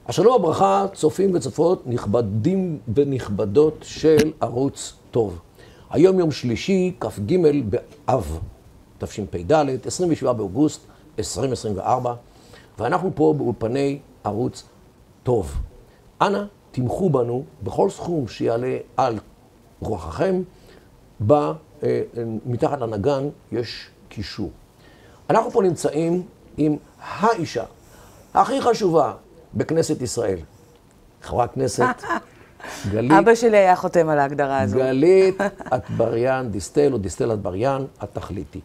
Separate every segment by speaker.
Speaker 1: השלום וברכה, צופים וצופות, נכבדים ונכבדות של ערוץ טוב. היום יום שלישי, כ"ג באב, תשפ"ד, 27 באוגוסט 2024, ואנחנו פה באולפני ערוץ טוב. אנא, תמכו בנו בכל סכום שיעלה על רוחכם, מתחת לנגן יש קישור. אנחנו פה נמצאים עם האישה הכי חשובה בכנסת ישראל. חברת כנסת גלית.
Speaker 2: אבא שלי היה חותם על ההגדרה הזו.
Speaker 1: גלית אטבריאן דיסטל, או דיסטל אטבריאן, התכליתי.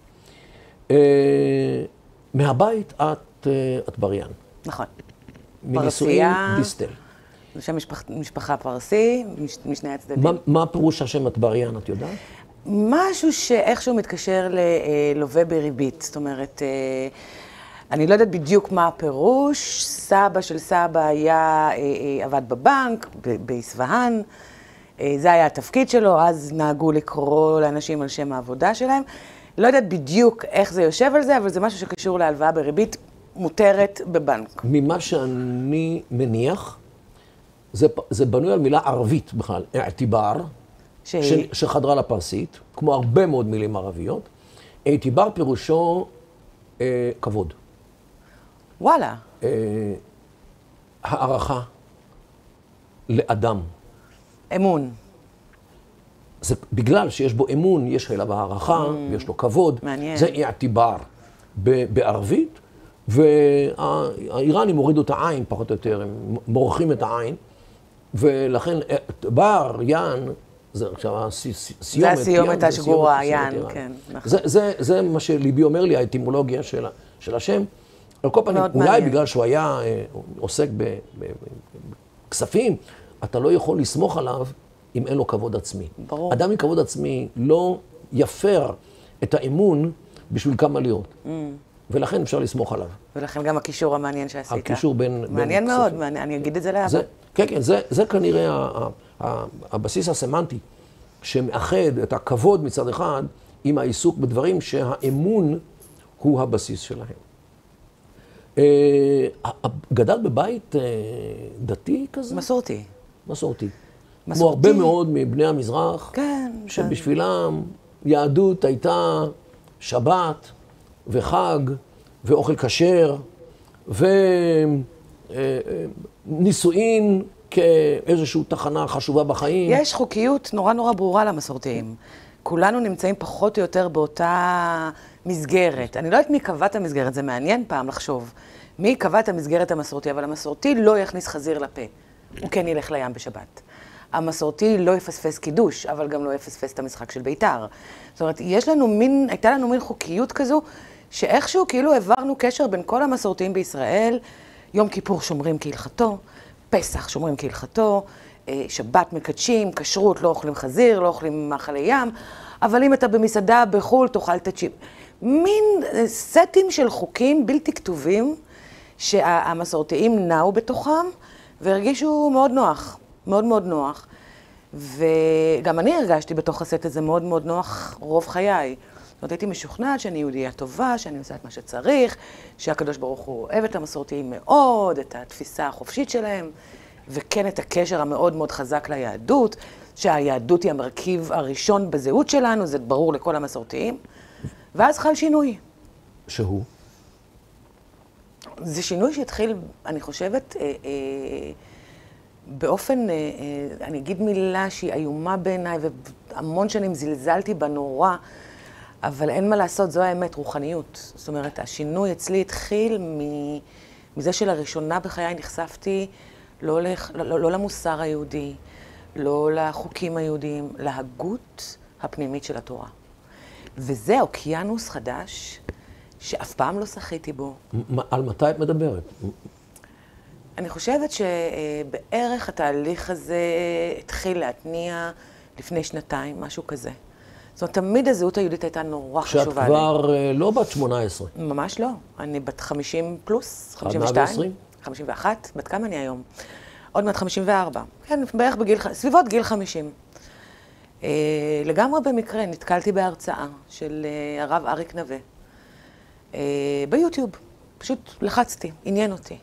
Speaker 1: מהבית את אטבריאן.
Speaker 2: נכון.
Speaker 1: מנישואין דיסטל.
Speaker 2: זה שם משפחה פרסי, משני הצדדים.
Speaker 1: מה פירוש השם אטבריאן, את יודעת?
Speaker 2: משהו שאיכשהו מתקשר ללווה בריבית. זאת אומרת, אני לא יודעת בדיוק מה הפירוש. סבא של סבא היה, עבד בבנק, באספהאן. זה היה התפקיד שלו, אז נהגו לקרוא לאנשים על שם העבודה שלהם. לא יודעת בדיוק איך זה יושב על זה, אבל זה משהו שקשור להלוואה בריבית מותרת בבנק.
Speaker 1: ממה שאני מניח, זה בנוי על מילה ערבית בכלל, אעתיבר, שחדרה לפרסית, כמו הרבה מאוד מילים ערביות. אעתיבר פירושו כבוד.
Speaker 2: וואלה.
Speaker 1: הערכה לאדם.
Speaker 2: אמון.
Speaker 1: זה בגלל שיש בו אמון, יש אליו הערכה, יש לו כבוד.
Speaker 2: מעניין.
Speaker 1: זה אעתיבר בערבית, והאיראנים הורידו את העין פחות או יותר, הם מורחים את העין, ולכן אעתיבר, יען, זה עכשיו הסיומת.
Speaker 2: זה הסיומת השגורה, יען, כן.
Speaker 1: זה מה שליבי אומר לי, האטימולוגיה של השם. על כל פנים, אולי בגלל שהוא היה עוסק בכספים, אתה לא יכול לסמוך עליו אם אין לו כבוד עצמי.
Speaker 2: ברור.
Speaker 1: אדם עם כבוד עצמי לא יפר את האמון בשביל כמה להיות. ולכן אפשר לסמוך עליו.
Speaker 2: ולכן גם הקישור המעניין שעשית.
Speaker 1: הקישור בין
Speaker 2: מעניין מאוד, אני אגיד את זה לאבא.
Speaker 1: כן, כן, זה כנראה הבסיס הסמנטי שמאחד את הכבוד מצד אחד עם העיסוק בדברים שהאמון הוא הבסיס שלהם. גדל בבית דתי כזה?
Speaker 2: מסורתי.
Speaker 1: מסורתי. כמו הרבה מאוד מבני המזרח,
Speaker 2: כן.
Speaker 1: שבשבילם יהדות הייתה שבת וחג ואוכל כשר ונישואין כאיזושהי תחנה חשובה בחיים.
Speaker 2: יש חוקיות נורא נורא ברורה למסורתיים. כולנו נמצאים פחות או יותר באותה מסגרת. אני לא יודעת מי קבע את המסגרת, זה מעניין פעם לחשוב. מי קבע את המסגרת המסורתי, אבל המסורתי לא יכניס חזיר לפה. הוא כן ילך לים בשבת. המסורתי לא יפספס קידוש, אבל גם לא יפספס את המשחק של בית"ר. זאת אומרת, הייתה לנו מין חוקיות כזו, שאיכשהו כאילו העברנו קשר בין כל המסורתיים בישראל, יום כיפור שומרים כהלכתו, פסח שומרים כהלכתו, שבת מקדשים, כשרות, לא אוכלים חזיר, לא אוכלים מאכלי ים, אבל אם אתה במסעדה בחול, תאכל את הצ'יפ. מין סטים של חוקים בלתי כתובים, שהמסורתיים נעו בתוכם, והרגישו מאוד נוח, מאוד מאוד נוח. וגם אני הרגשתי בתוך הסט הזה מאוד מאוד נוח רוב חיי. זאת אומרת, הייתי משוכנעת שאני יהודייה טובה, שאני עושה את מה שצריך, שהקדוש ברוך הוא אוהב את המסורתיים מאוד, את התפיסה החופשית שלהם, וכן את הקשר המאוד מאוד חזק ליהדות, שהיהדות היא המרכיב הראשון בזהות שלנו, זה ברור לכל המסורתיים. ואז חל שינוי.
Speaker 1: שהוא?
Speaker 2: זה שינוי שהתחיל, אני חושבת, באופן, אני אגיד מילה שהיא איומה בעיניי, והמון שנים זלזלתי בה נורא, אבל אין מה לעשות, זו האמת, רוחניות. זאת אומרת, השינוי אצלי התחיל מזה שלראשונה בחיי נחשפתי לא למוסר היהודי, לא לחוקים היהודיים, להגות הפנימית של התורה. וזה אוקיינוס חדש שאף פעם לא שחיתי בו.
Speaker 1: על מתי את מדברת?
Speaker 2: אני חושבת שבערך התהליך הזה התחיל להתניע לפני שנתיים, משהו כזה. זאת אומרת, תמיד הזהות היהודית הייתה נורא חשובה לי.
Speaker 1: כשאת כבר לא בת 18.
Speaker 2: ממש לא. אני בת 50 פלוס, 52.
Speaker 1: 120?
Speaker 2: 51. בת כמה אני היום? עוד מעט 54. כן, בערך סביבות גיל 50. לגמרי במקרה נתקלתי בהרצאה של הרב אריק נווה. ביוטיוב. פשוט לחצתי, עניין אותי.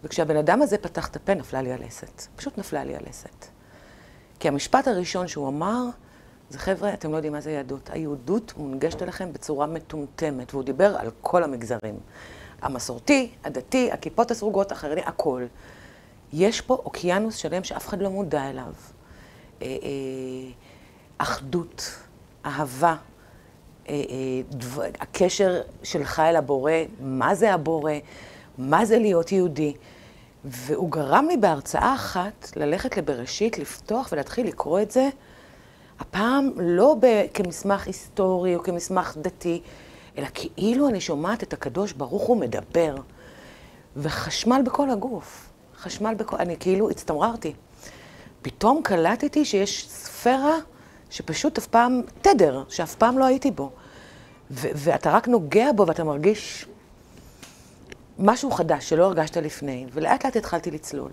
Speaker 2: וכשהבן אדם הזה פתח את הפה, נפלה לי הלסת. פשוט נפלה לי הלסת. כי המשפט הראשון שהוא אמר, זה חבר'ה, אתם לא יודעים מה זה יהדות. היהדות מונגשת אליכם בצורה מטומטמת, והוא דיבר על כל המגזרים. המסורתי, הדתי, הכיפות הסרוגות, החרדי, הכל. יש פה אוקיינוס שלם שאף אחד לא מודע אליו. אחדות, אהבה, הקשר שלך אל הבורא, מה זה הבורא, מה זה להיות יהודי. והוא גרם לי בהרצאה אחת ללכת לבראשית, לפתוח ולהתחיל לקרוא את זה, הפעם לא כמסמך היסטורי או כמסמך דתי, אלא כאילו אני שומעת את הקדוש ברוך הוא מדבר, וחשמל בכל הגוף, חשמל בכל, אני כאילו הצטמררתי. פתאום קלטתי שיש ספירה שפשוט אף פעם, תדר, שאף פעם לא הייתי בו. ואתה רק נוגע בו ואתה מרגיש משהו חדש שלא הרגשת לפני, ולאט לאט התחלתי לצלול,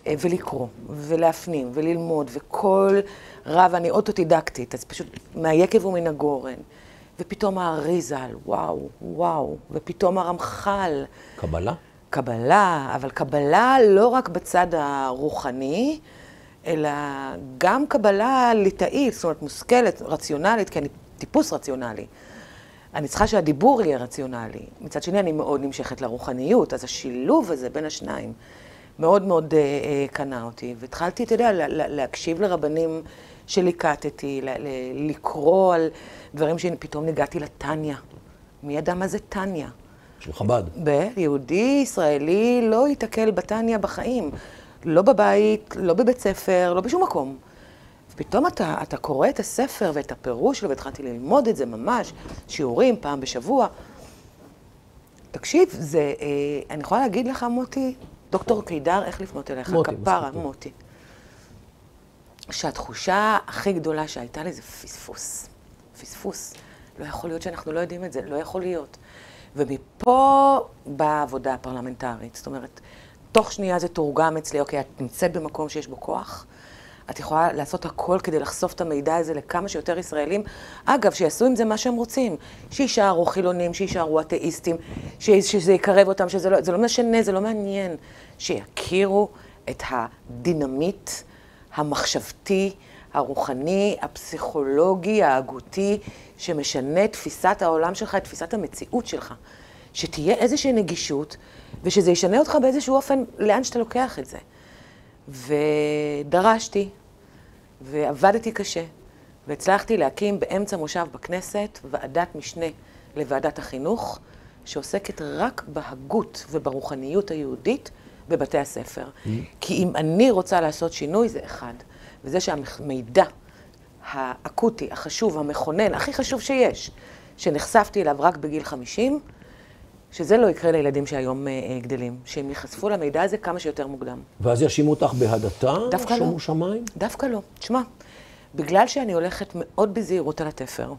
Speaker 2: ולקרוא, ולהפנים, וללמוד, וכל רב, אני אוטודידקטית, אז פשוט מהיקב ומן הגורן. ופתאום האריזל, וואו, וואו, ופתאום הרמח"ל.
Speaker 1: קבלה?
Speaker 2: קבלה, אבל קבלה לא רק בצד הרוחני, אלא גם קבלה ליטאית, זאת אומרת מושכלת, רציונלית, כי אני טיפוס רציונלי. אני צריכה שהדיבור יהיה רציונלי. מצד שני, אני מאוד נמשכת לרוחניות, אז השילוב הזה בין השניים מאוד מאוד קנה אותי. והתחלתי, אתה יודע, להקשיב לרבנים שליקטתי, לקרוא על דברים שפתאום ניגעתי לטניה. מי ידע מה זה טניה?
Speaker 1: של חב"ד.
Speaker 2: יהודי ישראלי לא ייתקל בטניה בחיים. לא בבית, לא בבית ספר, לא בשום מקום. ופתאום אתה קורא את הספר ואת הפירוש שלו, והתחלתי ללמוד את זה ממש, שיעורים פעם בשבוע. תקשיב, זה, אני יכולה להגיד לך, מוטי, דוקטור קידר, איך לפנות אליך?
Speaker 1: מוטי,
Speaker 2: כפרה, מוטי. שהתחושה הכי גדולה שהייתה לי זה פספוס. פספוס. לא יכול להיות שאנחנו לא יודעים את זה, לא יכול להיות. ומפה באה העבודה הפרלמנטרית. זאת אומרת, תוך שנייה זה תורגם אצלי, אוקיי, את נמצאת במקום שיש בו כוח, את יכולה לעשות הכל כדי לחשוף את המידע הזה לכמה שיותר ישראלים. אגב, שיעשו עם זה מה שהם רוצים. שישארו חילונים, שישארו אתאיסטים, שזה יקרב אותם, שזה לא, זה לא משנה, זה לא מעניין. שיכירו את הדינמיט, המחשבתי, הרוחני, הפסיכולוגי, ההגותי, שמשנה תפיסת העולם שלך, את תפיסת המציאות שלך. שתהיה איזושהי נגישות, ושזה ישנה אותך באיזשהו אופן לאן שאתה לוקח את זה. ודרשתי, ועבדתי קשה, והצלחתי להקים באמצע מושב בכנסת ועדת משנה לוועדת החינוך, שעוסקת רק בהגות וברוחניות היהודית בבתי הספר. כי אם אני רוצה לעשות שינוי, זה אחד. וזה שהמידע האקוטי, החשוב, המכונן, הכי חשוב שיש, שנחשפתי אליו רק בגיל 50, שזה לא יקרה לילדים שהיום גדלים, שהם ייחשפו למידע הזה כמה שיותר מוקדם.
Speaker 1: ואז ישימו אותך בהדתה?
Speaker 2: דווקא לא.
Speaker 1: שומו שמיים?
Speaker 2: דווקא לא. תשמע, בגלל שאני הולכת מאוד בזהירות על התפר,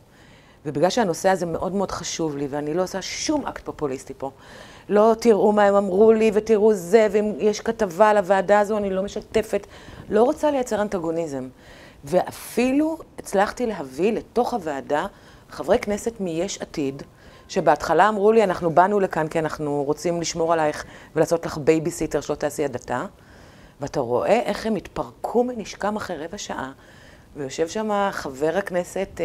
Speaker 2: ובגלל שהנושא הזה מאוד מאוד חשוב לי, ואני לא עושה שום אקט פופוליסטי פה, לא תראו מה הם אמרו לי ותראו זה, ואם יש כתבה על הוועדה הזו, אני לא משתפת, לא רוצה לייצר אנטגוניזם. ואפילו הצלחתי להביא לתוך הוועדה חברי כנסת מיש עתיד, שבהתחלה אמרו לי, אנחנו באנו לכאן כי אנחנו רוצים לשמור עלייך ולעשות לך בייביסיטר שלא תעשי הדתה, ואתה רואה איך הם התפרקו מנשקם אחרי רבע שעה, ויושב שם חבר הכנסת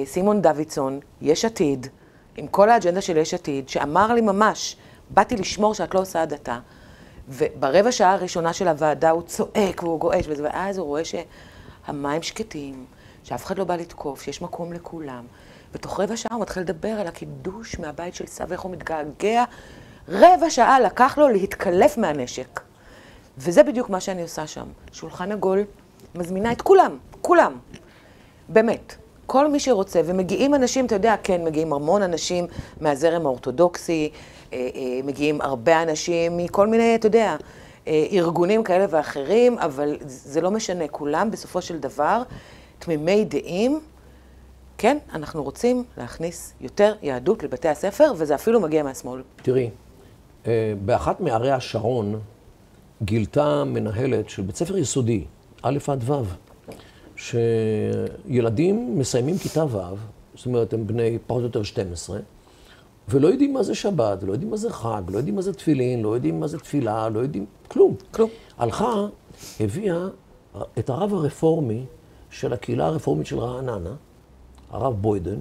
Speaker 2: סימון דוידסון, יש עתיד, עם כל האג'נדה של יש עתיד, שאמר לי ממש, באתי לשמור שאת לא עושה הדתה, וברבע שעה הראשונה של הוועדה הוא צועק והוא גועש, ואז הוא רואה שהמים שקטים, שאף אחד לא בא לתקוף, שיש מקום לכולם, ותוך רבע שעה הוא מתחיל לדבר על הקידוש מהבית של סבא, איך הוא מתגעגע. רבע שעה לקח לו להתקלף מהנשק. וזה בדיוק מה שאני עושה שם. שולחן עגול, מזמינה את כולם, כולם. באמת. כל מי שרוצה, ומגיעים אנשים, אתה יודע, כן, מגיעים המון אנשים מהזרם האורתודוקסי, מגיעים הרבה אנשים מכל מיני, אתה יודע, ארגונים כאלה ואחרים, אבל זה לא משנה. כולם בסופו של דבר, תמימי דעים, כן, אנחנו רוצים להכניס יותר יהדות לבתי הספר, וזה אפילו מגיע מהשמאל.
Speaker 1: תראי, באחת מערי השרון גילתה מנהלת של בית ספר יסודי, א' עד ו', שילדים מסיימים כיתה ו', זאת אומרת, הם בני פחות או יותר 12, ולא יודעים מה זה שבת, לא יודעים מה זה חג, לא יודעים מה זה תפילין, לא יודעים מה זה תפילה, לא יודעים כלום.
Speaker 2: כלום.
Speaker 1: הלכה, הביאה את הרב הרפורמי של הקהילה הרפורמית של רעננה, הרב בוידן,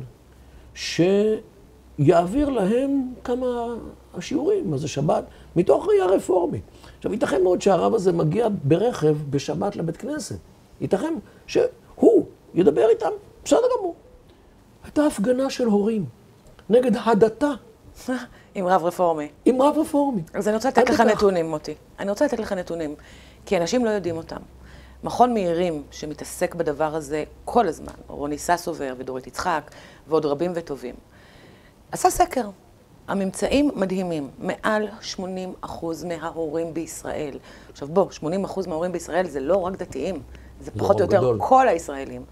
Speaker 1: שיעביר להם כמה השיעורים, מה זה שבת, מתוך ראייה רפורמית. עכשיו, ייתכן מאוד שהרב הזה מגיע ברכב בשבת לבית כנסת. ייתכן שהוא ידבר איתם, בסדר גמור. הייתה הפגנה של הורים נגד הדתה.
Speaker 2: עם רב רפורמי.
Speaker 1: עם רב רפורמי.
Speaker 2: אז אני רוצה לתת לך נתונים, מוטי. אני רוצה לתת לך נתונים, כי אנשים לא יודעים אותם. מכון מאירים שמתעסק בדבר הזה כל הזמן, רוני ססובר ודורית יצחק ועוד רבים וטובים, עשה סקר. הממצאים מדהימים. מעל 80% מההורים בישראל. עכשיו בוא, 80% מההורים בישראל זה לא רק דתיים, זה פחות או יותר גדול. כל הישראלים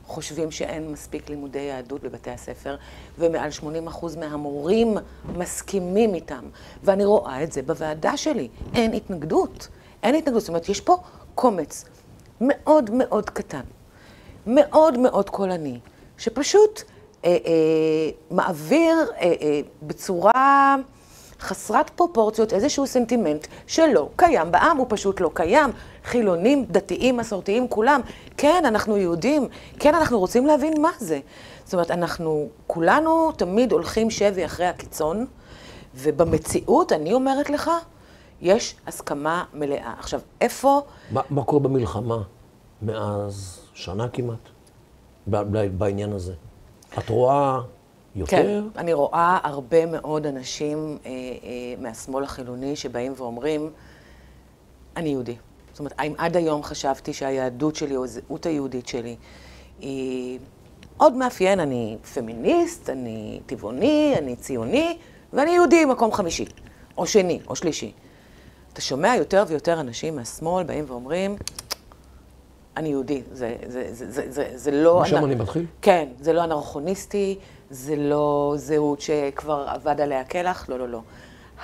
Speaker 2: חושבים שאין מספיק לימודי יהדות בבתי הספר, ומעל 80% מהמורים מסכימים איתם. ואני רואה את זה בוועדה שלי. אין התנגדות. אין התנגדות. זאת אומרת, יש פה קומץ מאוד מאוד קטן, מאוד מאוד קולני, שפשוט מעביר בצורה חסרת פרופורציות איזשהו סנטימנט שלא קיים בעם, הוא פשוט לא קיים. חילונים, דתיים, מסורתיים, כולם. כן, אנחנו יהודים, כן, אנחנו רוצים להבין מה זה. זאת אומרת, אנחנו כולנו תמיד הולכים שבי אחרי הקיצון, ובמציאות, אני אומרת לך, יש הסכמה מלאה. עכשיו, איפה...
Speaker 1: מה קורה במלחמה מאז שנה כמעט בעניין הזה? את רואה יותר?
Speaker 2: כן, אני רואה הרבה מאוד אנשים מהשמאל החילוני שבאים ואומרים, אני יהודי. זאת אומרת, אם עד היום חשבתי שהיהדות שלי או הזהות היהודית שלי היא עוד מאפיין, אני פמיניסט, אני טבעוני, אני ציוני, ואני יהודי מקום חמישי, או שני, או שלישי. אתה שומע יותר ויותר אנשים מהשמאל באים ואומרים, אני יהודי, זה לא...
Speaker 1: משם אני מתחיל?
Speaker 2: כן, זה לא אנרכוניסטי, זה לא זהות שכבר עבד עליה כלח, לא, לא, לא.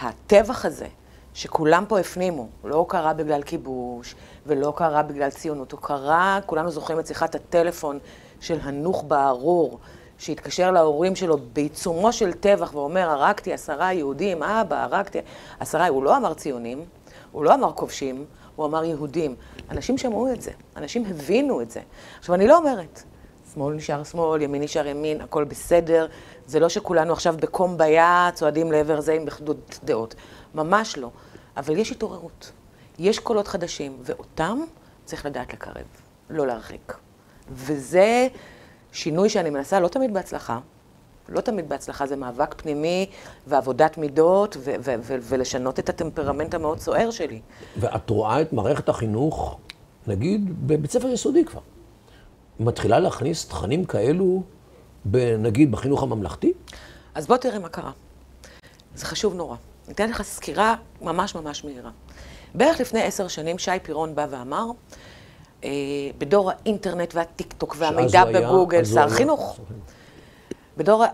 Speaker 2: הטבח הזה, שכולם פה הפנימו, לא קרה בגלל כיבוש, ולא קרה בגלל ציונות, הוא קרה, כולנו זוכרים את שיחת הטלפון של הנוח'בה הארור, שהתקשר להורים שלו בעיצומו של טבח ואומר, הרגתי 10 יהודים, אבא, הרגתי 10, הוא לא אמר ציונים, הוא לא אמר כובשים, הוא אמר יהודים. אנשים שמעו את זה, אנשים הבינו את זה. עכשיו, אני לא אומרת, שמאל נשאר שמאל, ימין נשאר ימין, הכל בסדר, זה לא שכולנו עכשיו בקומביה צועדים לעבר זה עם אחדות דעות. ממש לא. אבל יש התעוררות, יש קולות חדשים, ואותם צריך לדעת לקרב, לא להרחיק. וזה שינוי שאני מנסה, לא תמיד בהצלחה, לא תמיד בהצלחה, זה מאבק פנימי ועבודת מידות ולשנות את הטמפרמנט המאוד סוער שלי.
Speaker 1: ואת רואה את מערכת החינוך, נגיד, בבית ספר יסודי כבר. מתחילה להכניס תכנים כאלו, נגיד, בחינוך הממלכתי? אז
Speaker 2: בוא תראה מה קרה. זה חשוב נורא. אני אתן לך סקירה ממש ממש מהירה. בערך לפני 10 שנים שי פירון בא ואמר, בדור האינטרנט והטיקטוק והמידע בגוגל, שר חינוך.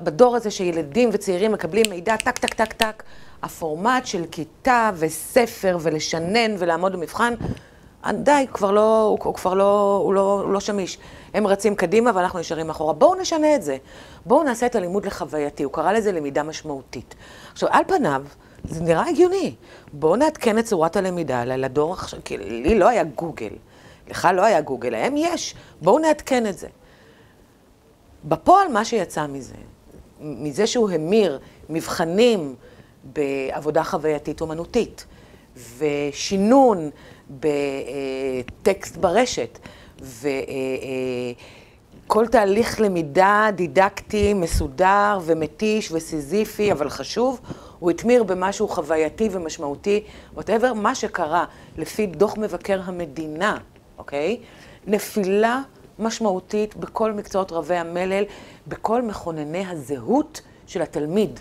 Speaker 2: בדור הזה שילדים וצעירים מקבלים מידע טק, טק, טק, טק, הפורמט של כיתה וספר ולשנן ולעמוד במבחן, די, הוא לא שמיש. הם רצים קדימה ואנחנו נשארים אחורה. בואו נשנה את זה. בואו נעשה את הלימוד לחווייתי. הוא קרא לזה למידה משמעותית. עכשיו, על פניו, זה נראה הגיוני. בואו נעדכן את צורת הלמידה לדור עכשיו, כי לי לא היה גוגל. לך לא היה גוגל, להם יש. בואו נעדכן את זה. בפועל מה שיצא מזה שהוא המיר מבחנים בעבודה חווייתית אומנותית, ושינון בטקסט ברשת, וכל תהליך למידה דידקטי, מסודר ומתיש וסיזיפי, אבל חשוב, הוא התמיר במשהו חווייתי ומשמעותי, whatever, מה שקרה לפי דוח מבקר המדינה, אוקיי? נפילה משמעותית בכל מקצועות רבי המלל, בכל מכונני הזהות של התלמיד.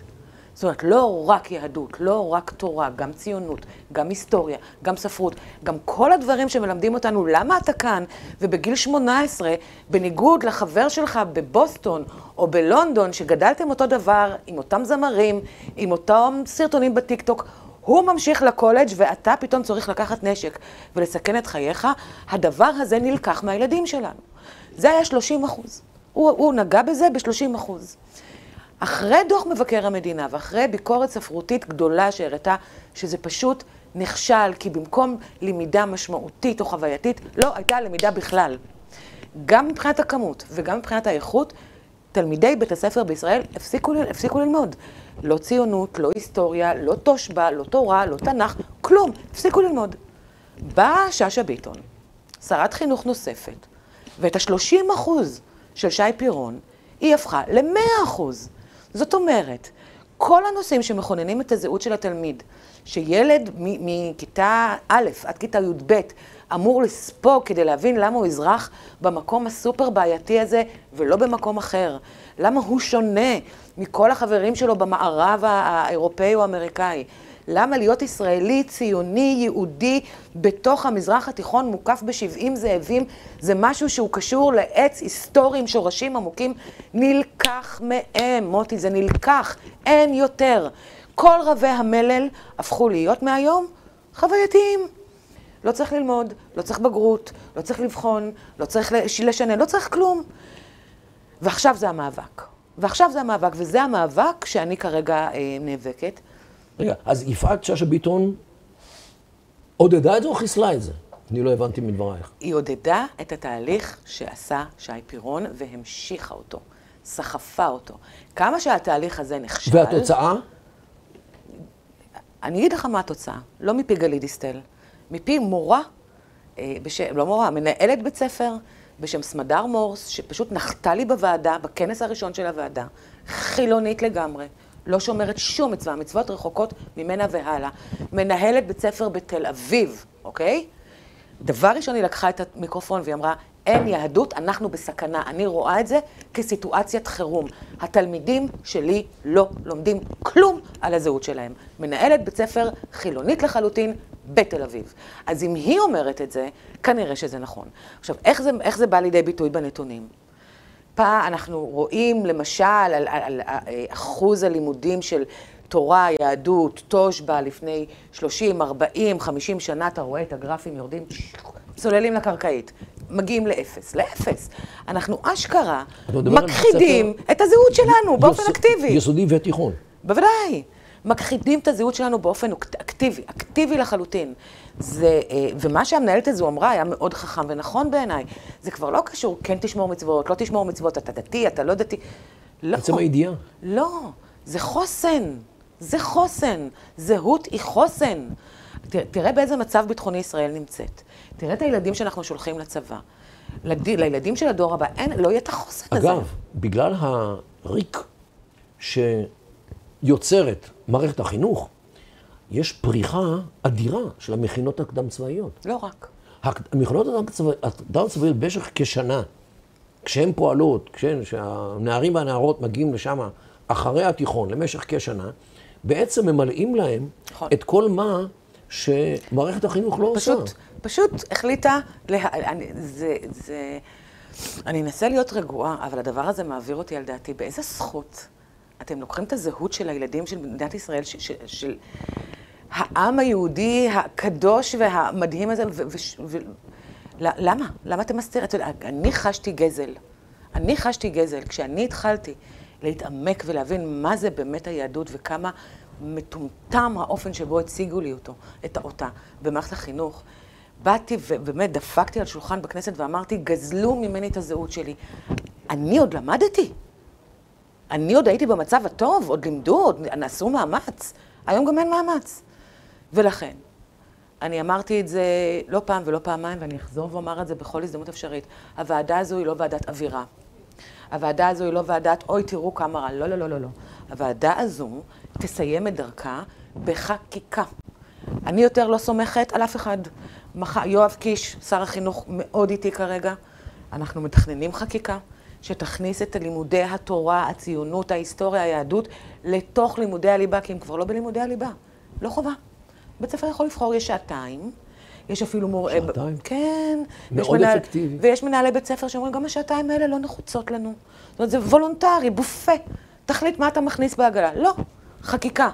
Speaker 2: זאת אומרת, לא רק יהדות, לא רק תורה, גם ציונות, גם היסטוריה, גם ספרות, גם כל הדברים שמלמדים אותנו, למה אתה כאן? ובגיל 18, בניגוד לחבר שלך בבוסטון או בלונדון, שגדלתם אותו דבר, עם אותם זמרים, עם אותם סרטונים בטיקטוק, הוא ממשיך לקולג' ואתה פתאום צריך לקחת נשק ולסכן את חייך, הדבר הזה נלקח מהילדים שלנו. זה היה 30%. הוא נגע בזה ב-30%. אחרי דוח מבקר המדינה ואחרי ביקורת ספרותית גדולה שהראתה שזה פשוט נכשל, כי במקום למידה משמעותית או חווייתית, לא הייתה למידה בכלל. גם מבחינת הכמות וגם מבחינת האיכות, תלמידי בית הספר בישראל הפסיקו ללמוד. לא ציונות, לא היסטוריה, לא תושבע, לא תורה, לא תנ"ך, כלום, הפסיקו ללמוד. באה שאשא ביטון, שרת חינוך נוספת, ואת ה-30% של שי פירון, היא הפכה ל-100%. זאת אומרת, כל הנושאים שמכוננים את הזהות של התלמיד, שילד מכיתה א' עד כיתה י"ב אמור לספוג כדי להבין למה הוא אזרח במקום הסופר בעייתי הזה ולא במקום אחר. למה הוא שונה מכל החברים שלו במערב האירופאי או האמריקאי. למה להיות ישראלי, ציוני, יהודי, בתוך המזרח התיכון מוקף ב70 זאבים, זה משהו שהוא קשור לעץ היסטורי עם שורשים עמוקים, נלקח מהם, מוטי, זה נלקח, אין יותר. כל רבי המלל הפכו להיות מהיום חווייתיים. לא צריך ללמוד, לא צריך בגרות, לא צריך לבחון, לא צריך לשנן, לא צריך כלום. ועכשיו זה המאבק. וזה המאבק שאני כרגע נאבקת.
Speaker 1: רגע, אז יפעת שאשא ביטון עודדה את זה או חיסלה את זה? אני לא הבנתי מדברייך.
Speaker 2: היא עודדה את התהליך שעשה שי פירון והמשיכה אותו, סחפה אותו. כמה שהתהליך הזה נכשל...
Speaker 1: והתוצאה?
Speaker 2: אני אגיד לך מה התוצאה, לא מפי גלית דיסטל, מפי מורה, לא מורה, מנהלת בית ספר, בשם סמדר מורס, שפשוט נחתה לי בוועדה, בכנס הראשון של הוועדה, חילונית לגמרי, לא שומרת שום מצווה, מצוות רחוקות ממנה והלאה. מנהלת בית ספר בתל אביב, אוקיי? דבר ראשון היא לקחה את המיקרופון והיא אמרה, אין יהדות, אנחנו בסכנה. אני רואה את זה כסיטואציית חירום. התלמידים שלי לא לומדים כלום על הזהות שלהם. מנהלת בית ספר חילונית לחלוטין בתל אביב. אז אם היא אומרת את זה, כנראה שזה נכון. עכשיו, איך זה בא לידי ביטוי בנתונים? פעם אנחנו רואים למשל על אחוז הלימודים של תורה, יהדות, תושבע לפני 30, 40, 50 שנה, אתה רואה את הגרפים יורדים, צוללים לקרקעית, מגיעים לאפס. אנחנו אשכרה מכחידים את הזהות שלנו באופן אקטיבי.
Speaker 1: יסודי ותיכון.
Speaker 2: בוודאי. מכחידים את הזהות שלנו באופן אקטיבי לחלוטין. ומה שהמנהלת הזו אמרה היה מאוד חכם ונכון בעיניי. זה כבר לא קשור, כן תשמור מצוות, לא תשמור מצוות, אתה דתי, אתה לא דתי. לא.
Speaker 1: עצם הידיעה.
Speaker 2: לא, זה חוסן. זהות היא חוסן. תראה באיזה מצב ביטחוני ישראל נמצאת. תראה את הילדים שאנחנו שולחים לצבא. לילדים של הדור הבא, לא יהיה את החוסן הזה.
Speaker 1: אגב, בגלל הריק שיוצרת מערכת החינוך, יש פריחה אדירה של המכינות הקדם צבאיות.
Speaker 2: לא רק.
Speaker 1: המכינות הקדם צבאיות במשך כשנה, כשהן פועלות, כשהנערים והנערות מגיעים לשם אחרי התיכון, למשך כשנה, בעצם ממלאים להם את כל מה שמערכת החינוך לא עושה.
Speaker 2: פשוט החליטה, אני אנסה להיות רגועה, אבל הדבר הזה מעביר אותי על דעתי. באיזה זכות אתם לוקחים את הזהות של הילדים של מדינת ישראל, של העם היהודי הקדוש והמדהים הזה, למה? למה אתם מסתירים? אני חשתי גזל. כשאני התחלתי להתעמק ולהבין מה זה באמת היהדות וכמה מטומטם האופן שבו הציגו לי אותה במערכת החינוך, באתי ובאמת דפקתי על שולחן בכנסת ואמרתי, גזלו ממני את הזהות שלי. אני עוד למדתי. אני עוד הייתי במצב הטוב, עוד לימדו, עוד נעשו מאמץ. היום גם אין מאמץ. ולכן, אני אמרתי את זה לא פעם ולא פעמיים, ואני אחזור ואומר את זה בכל הזדמנות אפשרית. הוועדה הזו היא לא ועדת אווירה. הוועדה הזו היא לא ועדת, אוי, תראו כמה רע. לא. הוועדה הזו תסיים את דרכה בחקיקה. אני יותר לא סומכת על אף אחד. יואב קיש, שר החינוך, מאוד איתי כרגע. אנחנו מתכננים חקיקה שתכניס את לימודי התורה, הציונות, ההיסטוריה, היהדות, לתוך לימודי הליבה, כי הם כבר לא בלימודי הליבה. לא חובה. בית ספר יכול לבחור, יש שעתיים, יש אפילו
Speaker 1: שעתיים?
Speaker 2: כן.
Speaker 1: מאוד אפקטיבי.
Speaker 2: ויש מנהלי בית ספר שאומרים, גם השעתיים האלה לא נחוצות לנו. זאת אומרת, זה וולונטרי, בופה. תחליט מה אתה מכניס בעגלה. לא. חקיקה.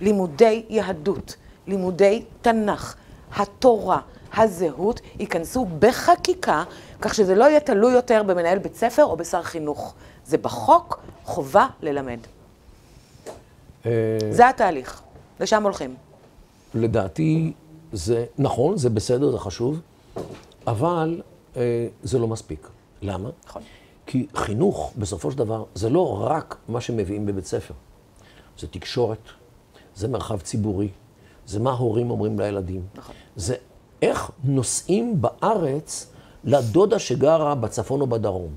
Speaker 2: לימודי יהדות, לימודי תנ"ך, התורה, הזהות, ייכנסו בחקיקה, כך שזה לא יהיה תלוי יותר במנהל בית ספר או בשר חינוך. זה בחוק חובה ללמד. זה התהליך, לשם הולכים.
Speaker 1: לדעתי זה נכון, זה בסדר, זה חשוב, אבל זה לא מספיק. למה?
Speaker 2: נכון.
Speaker 1: כי חינוך, בסופו של דבר, זה לא רק מה שמביאים בבית ספר. זה תקשורת, זה מרחב ציבורי, זה מה הורים אומרים לילדים.
Speaker 2: נכון.
Speaker 1: זה איך נוסעים בארץ לדודה שגרה בצפון או בדרום.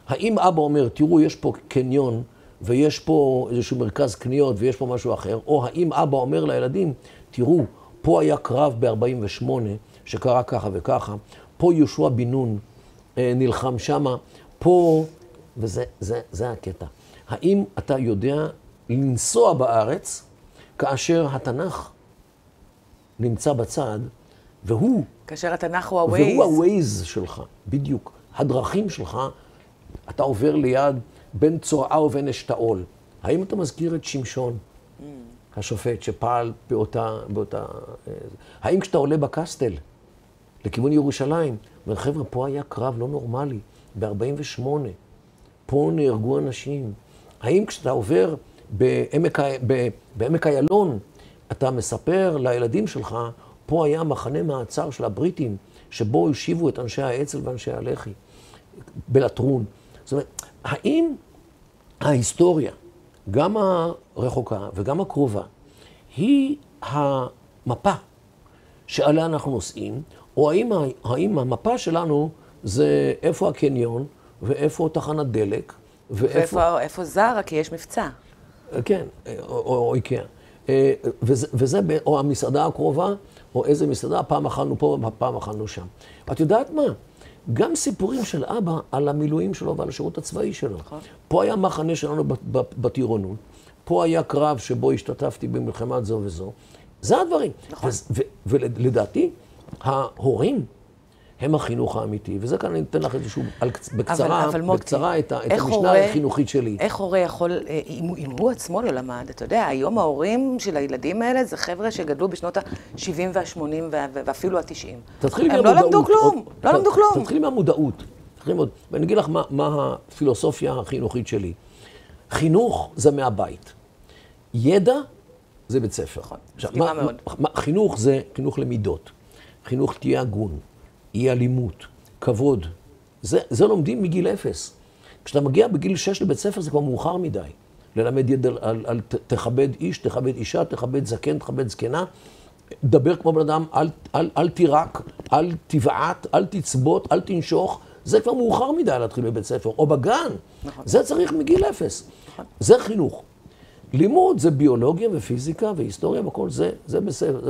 Speaker 1: האם אבא אומר, תראו, יש פה קניון, ויש פה איזשהו מרכז קניות, ויש פה משהו אחר, או האם אבא אומר לילדים, תראו, פה היה קרב ב-48, שקרה ככה וככה, פה יהושע בן נון נלחם שמה, פה, וזה הקטע. האם אתה יודע לנסוע בארץ, כאשר התנ"ך נמצא בצד, והוא...
Speaker 2: כאשר התנ"ך הוא ה-Waze.
Speaker 1: והוא ה-Waze שלך, בדיוק. הדרכים שלך, אתה עובר ליד בין צורעה ובין אשתאול. האם אתה מזכיר את שמשון, השופט שפעל באותה... האם כשאתה עולה בקסטל, לכיוון ירושלים, וחבר'ה, פה היה קרב לא נורמלי, ב-48, פה נהרגו אנשים. האם כשאתה עובר בעמק איילון, אתה מספר לילדים שלך, פה היה מחנה מעצר של הבריטים, שבו השיבו את אנשי האצ"ל ואנשי הלח"י, בלטרון. זאת אומרת, האם ההיסטוריה, גם הרחוקה וגם הקרובה, היא המפה שעליה אנחנו נוסעים, או האם המפה שלנו זה איפה הקניון, ואיפה תחנת דלק,
Speaker 2: ואיפה זרה, כי יש מבצע.
Speaker 1: כן, או איקאה. וזה, או המסעדה הקרובה, או איזה מסעדה, פעם אכלנו פה, פעם אכלנו שם. את יודעת מה? גם סיפורים של אבא על המילואים שלו ועל השירות הצבאי שלו. פה היה מחנה שלנו בטירונות, פה היה קרב שבו השתתפתי במלחמת זו וזו. זה הדברים. ולדעתי, ההורים הם החינוך האמיתי, וזה כאן אני אתן לך איזשהו, בקצרה את המשנה החינוכית שלי.
Speaker 2: איך הורה יכול, אם הוא עצמו לא למד, אתה יודע, היום ההורים של הילדים האלה זה חבר'ה שגדלו בשנות ה-70 וה-80 ואפילו ה-90. הם לא למדו כלום, לא למדו כלום.
Speaker 1: תתחילי מהמודעות. ואני אגיד לך מה הפילוסופיה החינוכית שלי. חינוך זה מהבית. ידע זה בית ספר.
Speaker 2: נכון, מסכימה מאוד.
Speaker 1: חינוך זה חינוך למידות. חינוך תהיה הגון. אי אלימות, כבוד. זה לומדים מגיל 0. כשאתה מגיע בגיל 6 לבית ספר זה כבר מאוחר מדי. ללמד ידע על תכבד איש, תכבד אישה, תכבד זקן, תכבד זקנה. דבר כמו בן אדם, אל תירק, אל תבעט, אל תצבות, אל תנשוך. זה כבר מאוחר מדי להתחיל בבית ספר. או בגן. נכון. זה צריך מגיל 0. נכון. זה חינוך. לימוד זה ביולוגיה ופיזיקה והיסטוריה וכל זה, זה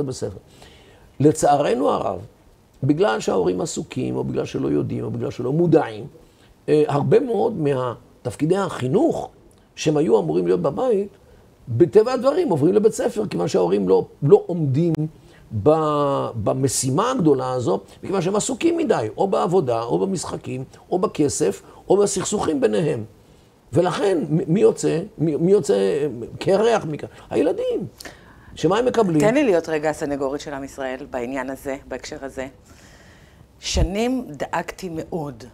Speaker 1: בספר. לצערנו הרב, בגלל שההורים עסוקים, או בגלל שלא יודעים, או בגלל שלא מודעים, הרבה מאוד מהתפקידי החינוך שהם היו אמורים להיות בבית, בטבע הדברים עוברים לבית ספר, כיוון שההורים לא עומדים במשימה הגדולה הזו, מכיוון שהם עסוקים מדי, או בעבודה, או במשחקים, או בכסף, או בסכסוכים ביניהם. ולכן, מי יוצא קרח מכאן? הילדים. שמה הם מקבלים?
Speaker 2: תן לי להיות רגע הסנגורית של עם ישראל בעניין הזה, בהקשר הזה. שנים דאגתי מאוד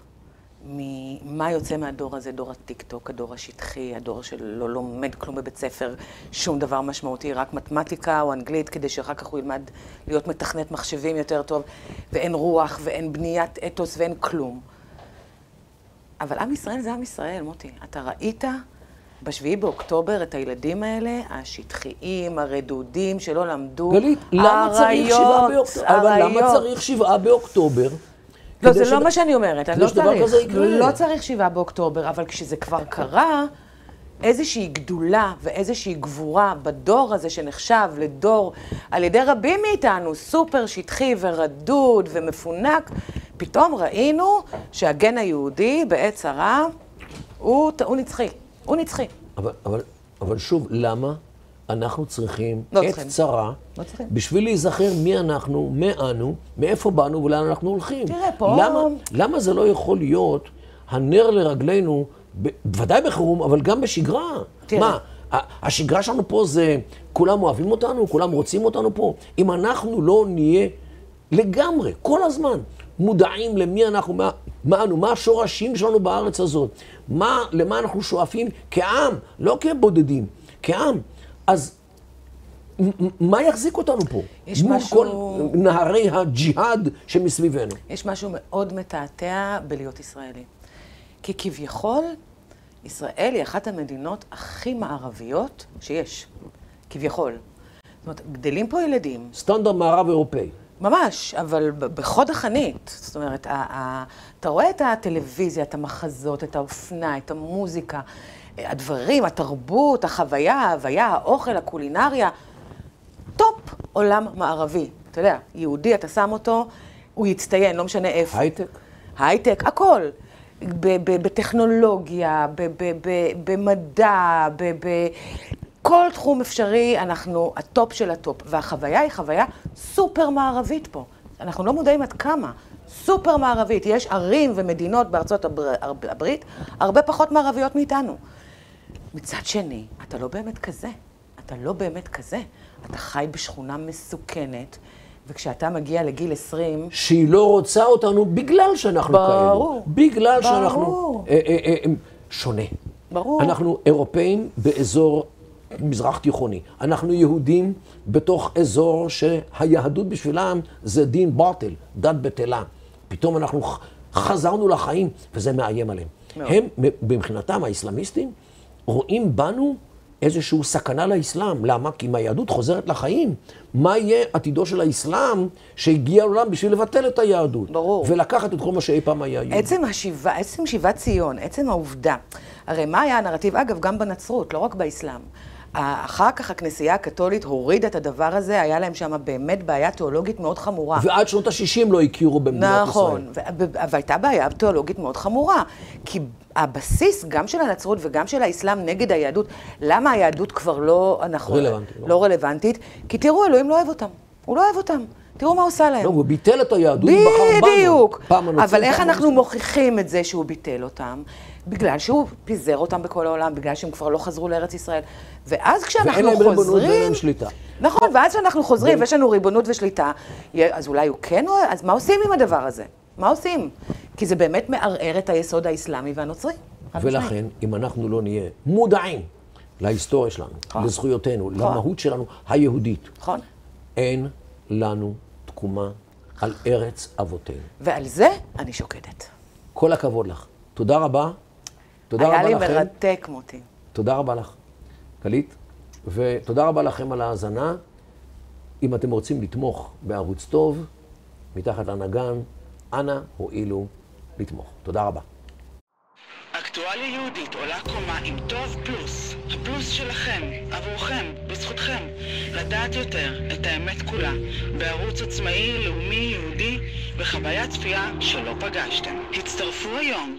Speaker 2: ממה יוצא מהדור הזה, דור הטיקטוק, הדור השטחי, הדור שלא לומד כלום בבית ספר, שום דבר משמעותי, רק מתמטיקה או אנגלית, כדי שאחר כך הוא ילמד להיות מתכנת מחשבים יותר טוב, ואין רוח ואין בניית אתוס ואין כלום. אבל עם ישראל זה עם ישראל, מוטי. אתה ראית בשביעי באוקטובר את הילדים האלה, השטחיים, הרדודים, שלא למדו,
Speaker 1: גלית, למה צריך 7 באוקטובר?
Speaker 2: לא, זה לא מה שאני אומרת, אני לא צריך. לא צריך 7 באוקטובר, אבל כשזה כבר קרה, איזושהי גדולה ואיזושהי גבורה בדור הזה שנחשב לדור על ידי רבים מאיתנו, סופר שטחי ורדוד ומפונק, פתאום ראינו שהגן היהודי בעת צרה הוא נצחי. הוא נצחי.
Speaker 1: אבל שוב, למה אנחנו צריכים עת צרה בשביל להיזכר מי אנחנו, מה אנו, מאיפה באנו ולאן אנחנו הולכים?
Speaker 2: תראה, פה...
Speaker 1: למה זה לא יכול להיות הנר לרגלינו, בוודאי בחירום, אבל גם בשגרה? מה, השגרה שלנו פה זה, כולם אוהבים אותנו, כולם רוצים אותנו פה. אם אנחנו לא נהיה לגמרי, כל הזמן, מודעים למי אנחנו, מה אנו, מה השורשים שלנו בארץ הזאת, למה אנחנו שואפים כעם, לא כבודדים, כעם. אז מה יחזיק אותנו פה?
Speaker 2: יש
Speaker 1: מול
Speaker 2: משהו...
Speaker 1: כל נהרי הג'יהאד שמסביבנו.
Speaker 2: יש משהו מאוד מתעתע בלהיות ישראלי. כי כביכול, ישראל היא אחת המדינות הכי מערביות שיש. כביכול. זאת אומרת, גדלים פה ילדים.
Speaker 1: סטנדרט מערב אירופאי.
Speaker 2: ממש, אבל בחוד החנית. זאת אומרת, אתה רואה את הטלוויזיה, את המחזות, את האופנה, את המוזיקה, הדברים, התרבות, החוויה, ההוויה, האוכל, הקולינריה. טופ עולם מערבי. אתה יודע, יהודי, אתה שם אותו, הוא יצטיין, לא משנה איפה.
Speaker 1: הייטק?
Speaker 2: הייטק, הכל. בטכנולוגיה, במדע, בכל תחום אפשרי, אנחנו הטופ של הטופ. והחוויה היא חוויה סופר מערבית פה. אנחנו לא מודעים עד כמה. סופר מערבית. יש ערים ומדינות בארצות הברית הרבה פחות מערביות מאיתנו. מצד שני, אתה לא באמת כזה. אתה לא באמת כזה. אתה חי בשכונה מסוכנת, וכשאתה מגיע לגיל 20...
Speaker 1: שהיא לא רוצה אותנו בגלל שאנחנו כאלו.
Speaker 2: ברור.
Speaker 1: בגלל שאנחנו שונה.
Speaker 2: ברור.
Speaker 1: אנחנו אירופאים באזור מזרח תיכוני. אנחנו יהודים בתוך אזור שהיהדות בשבילם זה דין בטל, דת בטלה. פתאום אנחנו חזרנו לחיים, וזה מאיים עליהם. הם, מבחינתם, האסלאמיסטים, רואים בנו איזושהי סכנה לאסלאם. למה? כי אם היהדות חוזרת לחיים, מה יהיה עתידו של האסלאם שהגיע לעולם בשביל לבטל את היהדות?
Speaker 2: ברור.
Speaker 1: ולקחת את כל מה שאי פעם היה יהודי.
Speaker 2: עצם שיבת ציון, עצם העובדה. הרי מה היה הנרטיב? אגב, גם בנצרות, לא רק באסלאם. אחר כך הכנסייה הקתולית הורידה את הדבר הזה, היה להם שם באמת בעיה תיאולוגית מאוד חמורה.
Speaker 1: ועד שנות ה-60 לא הכירו במדינת ישראל.
Speaker 2: נכון, והייתה בעיה תיאולוגית מאוד חמורה. כי הבסיס גם של הנצרות וגם של האסלאם נגד היהדות, למה היהדות כבר לא, לא רלוונטית? כי תראו, אלוהים לא אוהב אותם. הוא לא אוהב אותם. תראו מה עושה להם.
Speaker 1: לא, הוא ביטל את היהדות בחר בנו.
Speaker 2: בדיוק. אבל איך אנחנו מוכיחים את זה שהוא ביטל אותם? בגלל שהוא פיזר אותם בכל העולם, בגלל שהם כבר לא חזרו לארץ ישראל. ואז כשאנחנו חוזרים...
Speaker 1: ואין להם ריבונות ואין להם שליטה.
Speaker 2: נכון, ואז כשאנחנו חוזרים ויש לנו ריבונות ושליטה, אז אולי הוא כן אוהב, אז מה עושים עם הדבר הזה? מה עושים? כי זה באמת מערער את היסוד האסלאמי והנוצרי.
Speaker 1: ולכן, אם אנחנו לא נהיה מודעים להיסטוריה שלנו, לזכויותינו, למהות שלנו היהודית, אין לנו תקומה על ארץ אבותינו.
Speaker 2: ועל זה אני שוקדת.
Speaker 1: כל הכבוד לך. תודה רבה. תודה רבה לכם.
Speaker 2: היה לי מרתק, מוטי.
Speaker 1: תודה רבה לך, גלית. ותודה רבה לכם על ההאזנה. אם אתם רוצים לתמוך בערוץ טוב, מתחת לנגן, אנא הואילו לתמוך. תודה רבה.
Speaker 3: אקטואליה יהודית עולה קומה עם טוב פלוס. הפלוס שלכם, עבורכם, בזכותכם. לדעת יותר את האמת כולה. בערוץ עצמאי, לאומי, יהודי, וחוויית צפייה שלא פגשתם. הצטרפו היום.